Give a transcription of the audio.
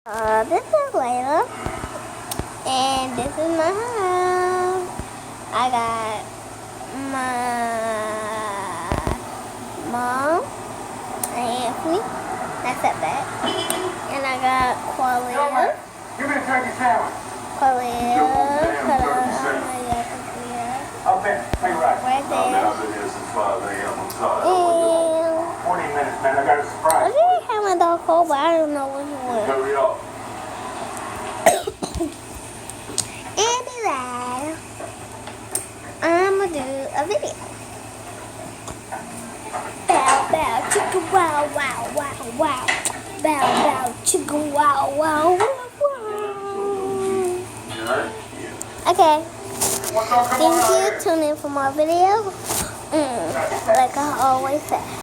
This is Layla, and this is my house. I got my mom and Anthony. That's at back. And I got Qualia. Give me a turkey sandwich. Qualia. Okay, pay right. Right there. I've been here since 5 a.m. I'm tired. And 20 minutes, man. I got a I surprise. didn't have my dog cold, but I don't know what he wants. Hurry up. Anyway, I'm gonna do a video. Bow, bow, chicka, wow, wow, wow, wow. Bow, bow, chicka, wow, wow, wow, wow. You alright? Okay, What's up? Come thank on out you. here. Tune in for more videos. Like I always say.